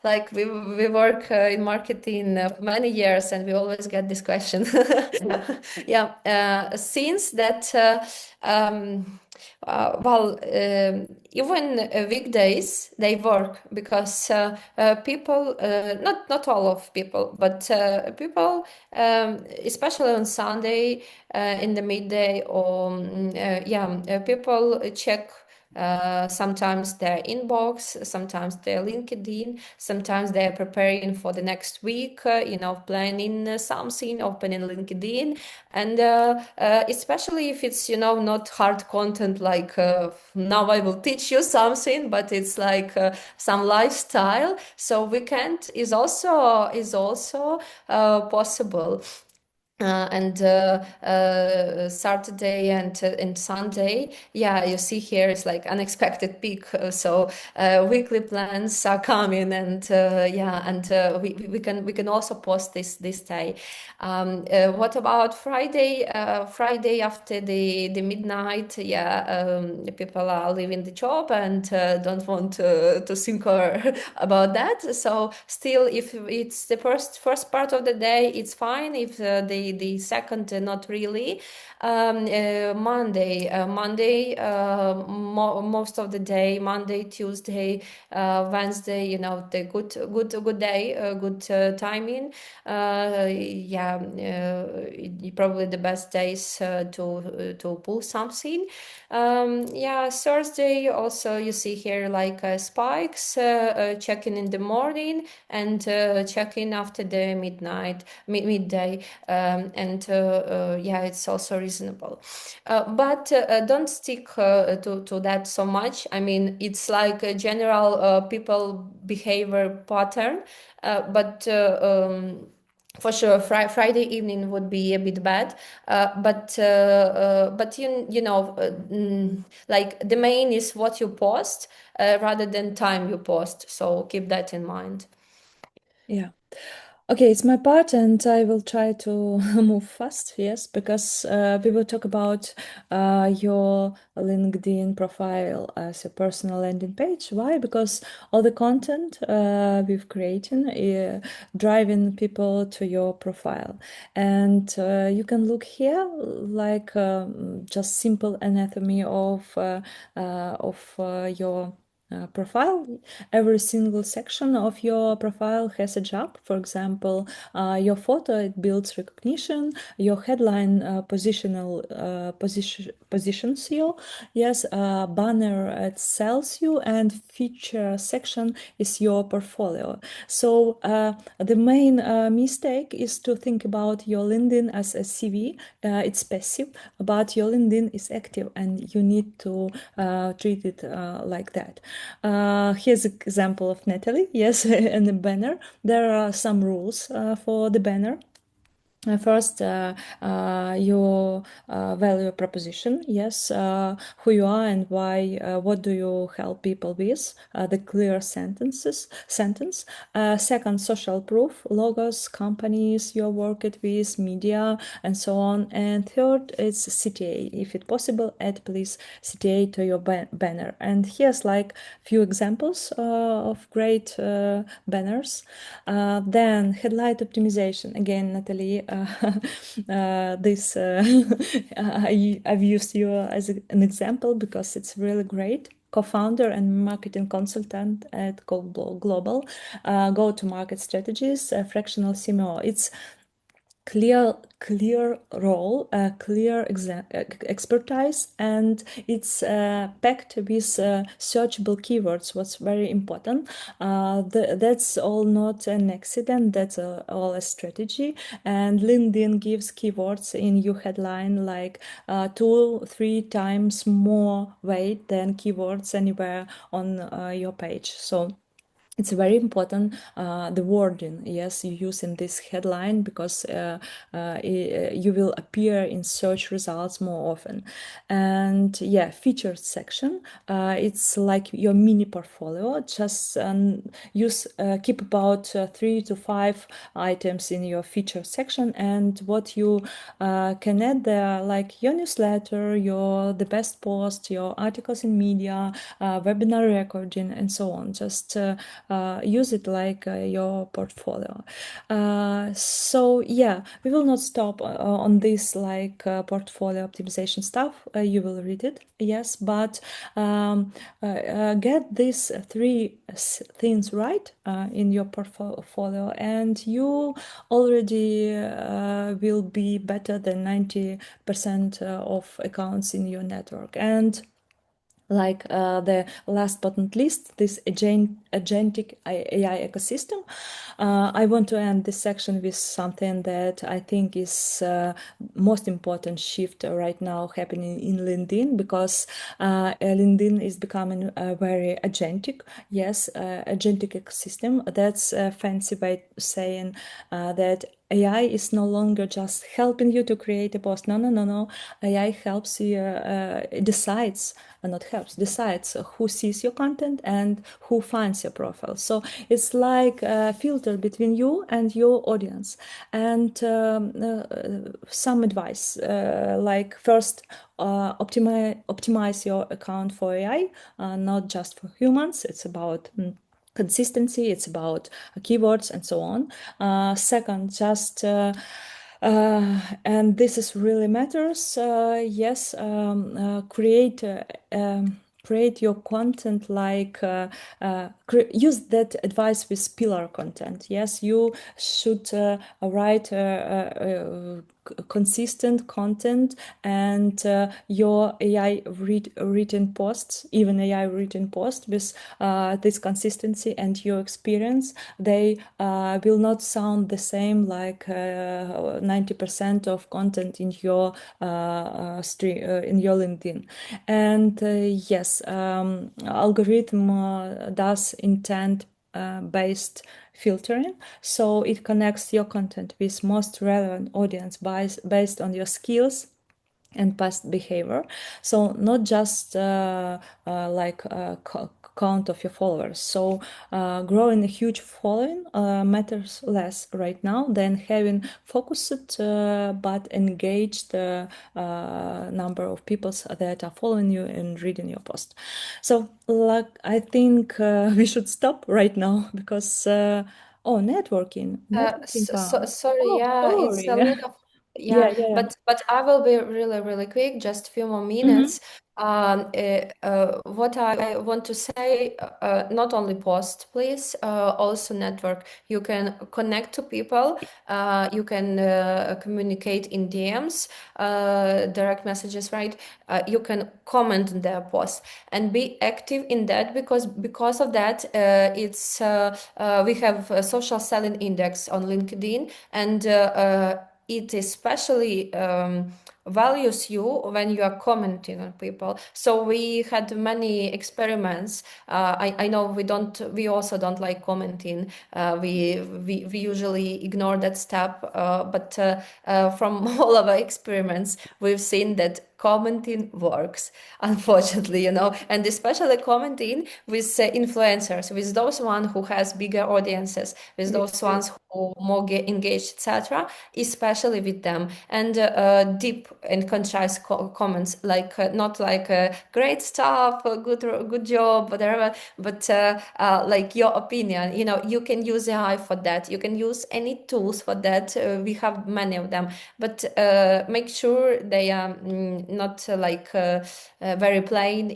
like we work in marketing many years and we always get this question. Yeah, since that, well, even weekdays they work because people, not all of people, but people, especially on Sunday in the midday or yeah, people check sometimes their inbox, sometimes their LinkedIn, sometimes they're preparing for the next week, planning something, opening LinkedIn. And especially if it's, not hard content like now I will teach you something, but it's like some lifestyle. So weekend is also possible. And Saturday and Sunday, yeah, you see here is like unexpected peak. So weekly plans are coming, and yeah, and we can also post this day. What about Friday? Friday after the midnight, yeah, people are leaving the job and don't want to think about that. So still, if it's the first part of the day, it's fine. If the second, not really. Monday, most of the day, Monday, Tuesday, Wednesday, the good day, good timing. Yeah, probably the best days to pull something. Yeah, Thursday also you see here like spikes, checking in the morning and checking after the midday, and yeah, it's also reasonable. But don't stick to that so much. I mean, it's like a general people behavior pattern, but for sure, Friday evening would be a bit bad, but like the main is what you post rather than time you post. So keep that in mind. Yeah. Okay, it's my part, and I will try to move fast, yes, because we will talk about your LinkedIn profile as a personal landing page. Why? Because all the content we've created driving people to your profile, and you can look here like just simple anatomy of your profile. Every single section of your profile has a job. For example, your photo, it builds recognition. Your headline positions you. Yes, banner, it sells you, and feature section is your portfolio. So the main mistake is to think about your LinkedIn as a CV. It's passive, but your LinkedIn is active, and you need to treat it like that. Here's an example of Natalie, yes, and the banner. There are some rules for the banner. First, your value proposition, yes, who you are and why, what do you help people with, the clear sentence. Second, social proof, logos, companies you're working with, media, and so on. And third, it's CTA. If it's possible, add please CTA to your banner. And here's like few examples of great banners. Then headlight optimization. Again, Natalie, this I've used you as an example because it's really great. Co-founder and marketing consultant at Global, go-to-market strategies, fractional CMO. It's clear role, clear expertise, and it's packed with searchable keywords. What's very important, that's all not an accident, that's all a strategy. And LinkedIn gives keywords in your headline like 2-3 times more weight than keywords anywhere on your page. So it's very important the wording, yes, you use in this headline, because you will appear in search results more often. And yeah, featured section, it's like your mini portfolio. Just use keep about 3 to 5 items in your featured section, and what you can add there, like your newsletter, your the best post, your articles in media, webinar recording, and so on. Just use it like your portfolio. So yeah, we will not stop on this like portfolio optimization stuff. You will read it, yes, but get these three things right in your portfolio, and you already will be better than 90% of accounts in your network. And like the last but not least, this agentic AI ecosystem. I want to end this section with something that I think is most important shift right now happening in LinkedIn, because LinkedIn is becoming a very agentic, yes, agentic ecosystem. That's a fancy way of saying that AI is no longer just helping you to create a post. No, no, no, no. AI helps you, decides, not helps, decides who sees your content and who finds your profile. So it's like a filter between you and your audience. And some advice, like first, optimize your account for AI, not just for humans. It's about consistency, it's about keywords and so on. Second, just and this is really matters, yes, create your content like use that advice with pillar content. Yes, you should write consistent content, and your AI written posts, even AI written posts with this consistency and your experience, they will not sound the same like 90% of content in your stream in your LinkedIn. And yes, algorithm does intent based filtering, so it connects your content with most relevant audience based on your skills and past behavior. So not just like count of your followers. So growing a huge following matters less right now than having focused but engaged number of people that are following you and reading your post. So like I think we should stop right now, because oh, networking part. Sorry, Oh, yeah, it's sorry. a lot of Yeah, yeah, yeah. but I will be really, really quick, just a few more Mm-hmm. minutes. What I want to say, not only post, please, also network. You can connect to people, you can communicate in DMs, direct messages, right? You can comment on their posts and be active in that, because of that, we have a social selling index on LinkedIn, and it especially values you when you are commenting on people. So we had many experiments. I know we also don't like commenting. We usually ignore that step. But from all of our experiments, we've seen that commenting works, unfortunately, and especially commenting with influencers, with those ones who has bigger audiences, with Yeah, those yeah. ones who more get engaged, etc., especially with them. And deep and concise comments, like not like great stuff, good job, whatever, but like your opinion. You can use AI for that. You can use any tools for that. We have many of them, but make sure they are not very plain,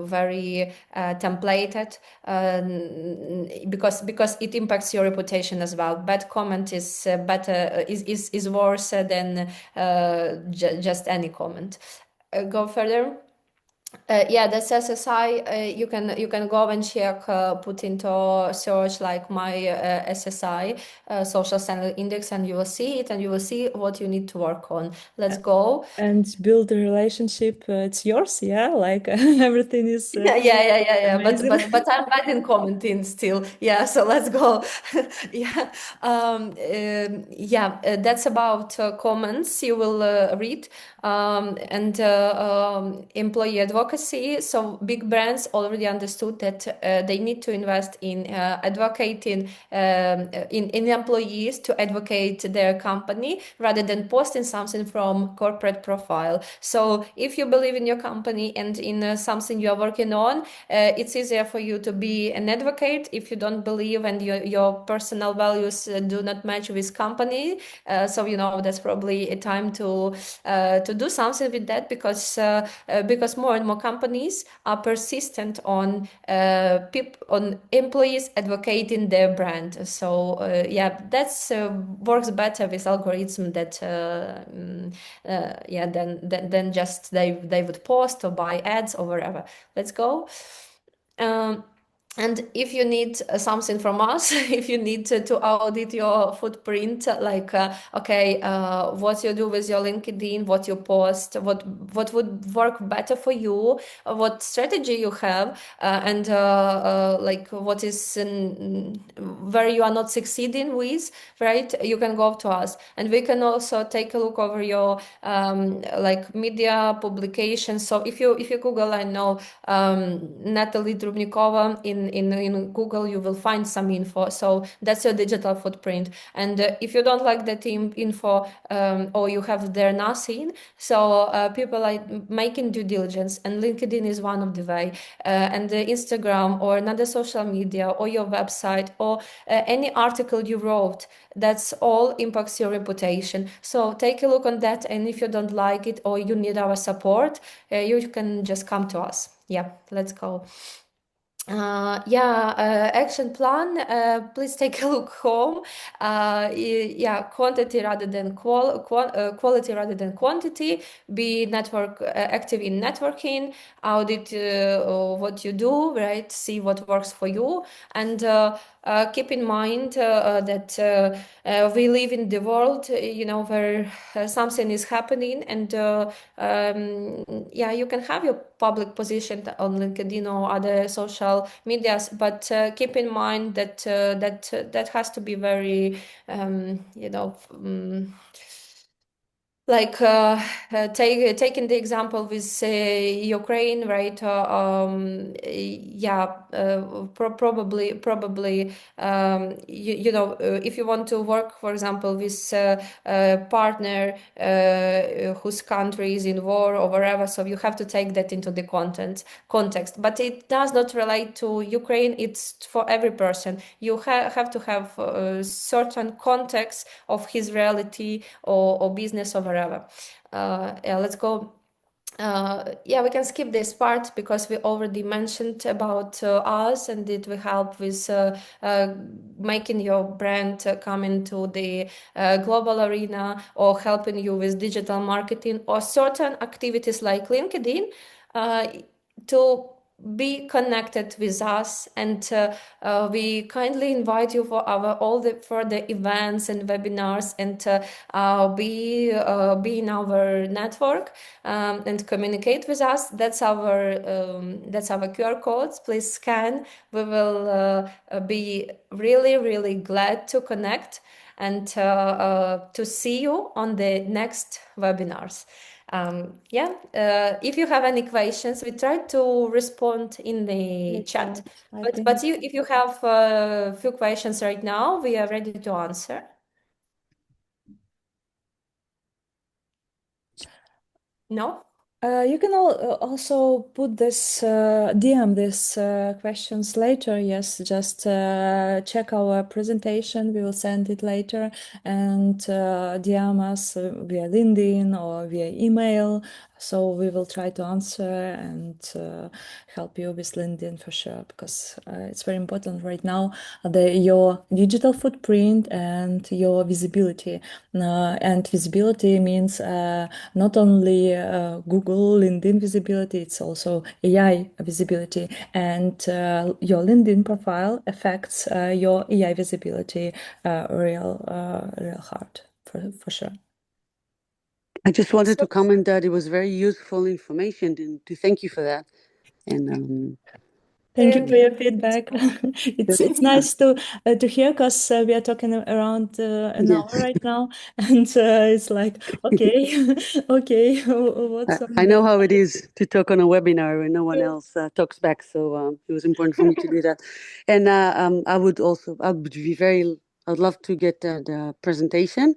very templated, because it impacts your reputation as well. Bad comment is better is worse than just any comment. Go further. Yeah, that's SSI. You can go and check, put into search like my SSI, social standard index, and you will see it, and you will see what you need to work on. Let's go. And build a relationship. It's yours, yeah. Like everything is Yeah. But amazing. but but I'm bad in commenting still. Yeah, so let's go. Yeah, yeah. That's about comments you will read, and employee advocacy. So big brands already understood that they need to invest in advocating in employees to advocate their company rather than posting something from corporate profile. So if you believe in your company and in something you are working on, it's easier for you to be an advocate. If you don't believe and your personal values do not match with company, so that's probably a time to do something with that, because more and more companies are persistent on on employees advocating their brand. So yeah, that's works better with algorithm that yeah, than just they would post or buy ads or whatever. Let's go. Um, and if you need something from us, if you need to audit your footprint, like, okay, what you do with your LinkedIn, what you post, what would work better for you, what strategy you have, and like what is where you are not succeeding with, right? You can go to us, and we can also take a look over your like media publications. So if you Google, I know Natalie Drubnikova in Google, you will find some info. So that's your digital footprint. And if you don't like that info, or you have there nothing, so people are making due diligence, and LinkedIn is one of the way, and Instagram or another social media or your website or any article you wrote, that's all impacts your reputation. So take a look on that, and if you don't like it or you need our support, you can just come to us. Yeah, let's go. Yeah, action plan. Please take a look home. Yeah, quantity rather than quality rather than quantity. Be network active in networking. Audit what you do, right? See what works for you, and keep in mind that we live in the world, where something is happening, and yeah, you can have your public position on LinkedIn or other social medias, but keep in mind that that has to be very, like taking the example with Ukraine, right? Yeah, probably if you want to work, for example, with a partner whose country is in war or wherever, so you have to take that into the context. But it does not relate to Ukraine. It's for every person. You have to have certain context of his reality or business or whatever. Yeah, let's go. Yeah, we can skip this part because we already mentioned about us, and it will help with making your brand come into the global arena, or helping you with digital marketing or certain activities like LinkedIn, uh, to be connected with us. And we kindly invite you for our all the further events and webinars, and be in our network, and communicate with us. That's our QR codes. Please scan. We will be really, really glad to connect, and to see you on the next webinars. Yeah, if you have any questions, we try to respond in the chat. I But think. if you have a few questions right now, we are ready to answer. No? You can also put this DM these questions later. Yes, just check our presentation. We will send it later, and DM us via LinkedIn or via email. So we will try to answer and help you with LinkedIn for sure, because it's very important right now, your digital footprint and your visibility. And visibility means not only Google, LinkedIn visibility, it's also AI visibility. And your LinkedIn profile affects your AI visibility real hard, for sure. I just wanted to comment that it was very useful information and to thank you for that. And Thank you for your feedback. It's nice to hear, because we are talking around an hour right now, and it's like, okay, okay, what's on I know the... how it is to talk on a webinar when no one else talks back. So it was important for me to do that. And I would I'd love to get the presentation,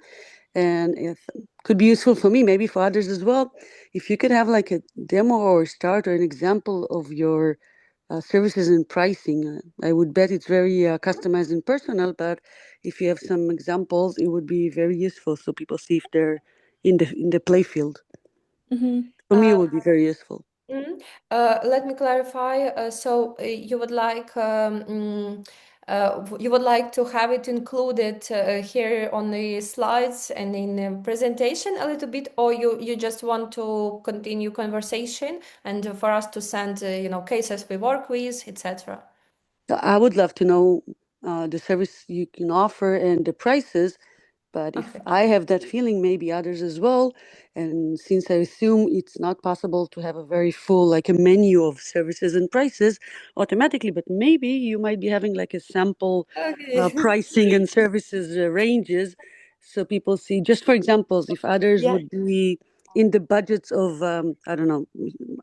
and if could be useful for me, maybe for others as well. If you could have like a demo or start or an example of your services and pricing, I would bet it's very customized and personal. But if you have some examples, it would be very useful so people see if they're in the play field. For me, it would be very useful. Let me clarify. So you would like to have it included here on the slides and in the presentation a little bit, or you just want to continue conversation and for us to send cases we work with, etc. I would love to know the service you can offer and the prices. But if Okay. I have that feeling, maybe others as well. And since I assume it's not possible to have a very full, like a menu of services and prices automatically, but maybe you might be having like a sample Okay. pricing and services ranges. So people see, just for examples, if others Yeah. would be in the budgets of, I don't know,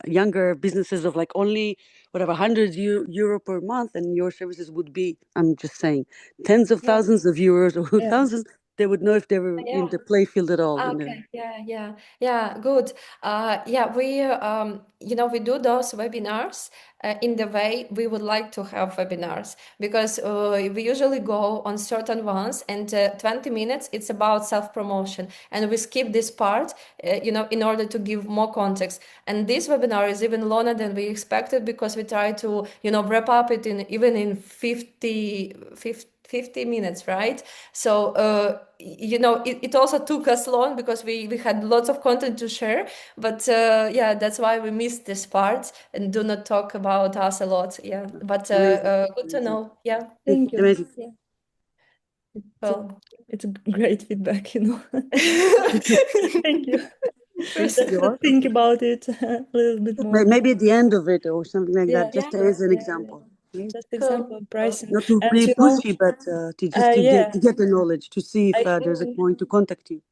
younger businesses of like only whatever, 100 euro per month, and your services would be, I'm just saying, tens of Yeah. thousands of euros or Yeah. thousands, they would know if they were in Yeah. the play field at all. Okay, yeah, good. Yeah, we do those webinars in the way we would like to have webinars, because we usually go on certain ones, and 20 minutes it's about self-promotion, and we skip this part, in order to give more context. And this webinar is even longer than we expected, because we try to, wrap up it in 50 minutes, right? So it also took us long, because we had lots of content to share, but yeah, that's why we missed this part and do not talk about us a lot. Yeah, but good to know. Yeah. Thank you. Amazing. Yeah. Well, It's a great feedback, Thank you. Chris, Just to think about it a little bit more. Maybe at the end of it or something like Yeah, that, just yeah, as an yeah, example. Okay? just cool, example of pricing. Not to And be pushy, but to just yeah, to get the knowledge, to see if I there's a think point to contact you.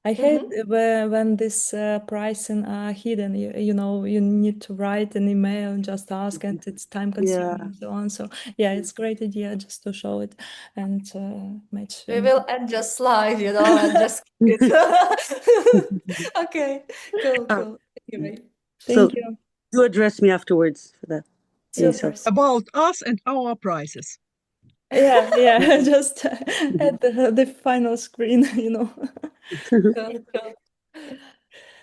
I hate when this pricing are hidden. You need to write an email and just ask, and it's time consuming Yeah. and so on. So yeah, it's a great idea just to show it and match. we will add just slide, and just keep it. Okay, cool. Anyway, So Thank you. do address me afterwards for that. super. About us and our prices. Yeah, just at the final screen. Cool.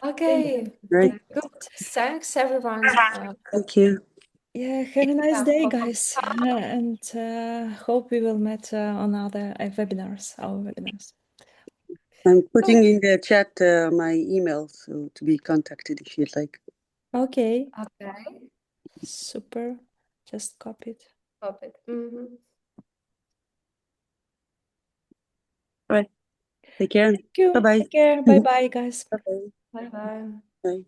Okay, Right. good. Thanks, everyone. Thank you. Yeah, have a nice Yeah, day, guys, and hope we will meet on other our webinars. I'm putting in the chat my email so to be contacted if you'd like. Okay, Okay, super. Just copy it. stop it. All right. Take care. Thank you. Bye-bye. Take care. Bye bye, guys. Bye-bye. Bye bye. Bye.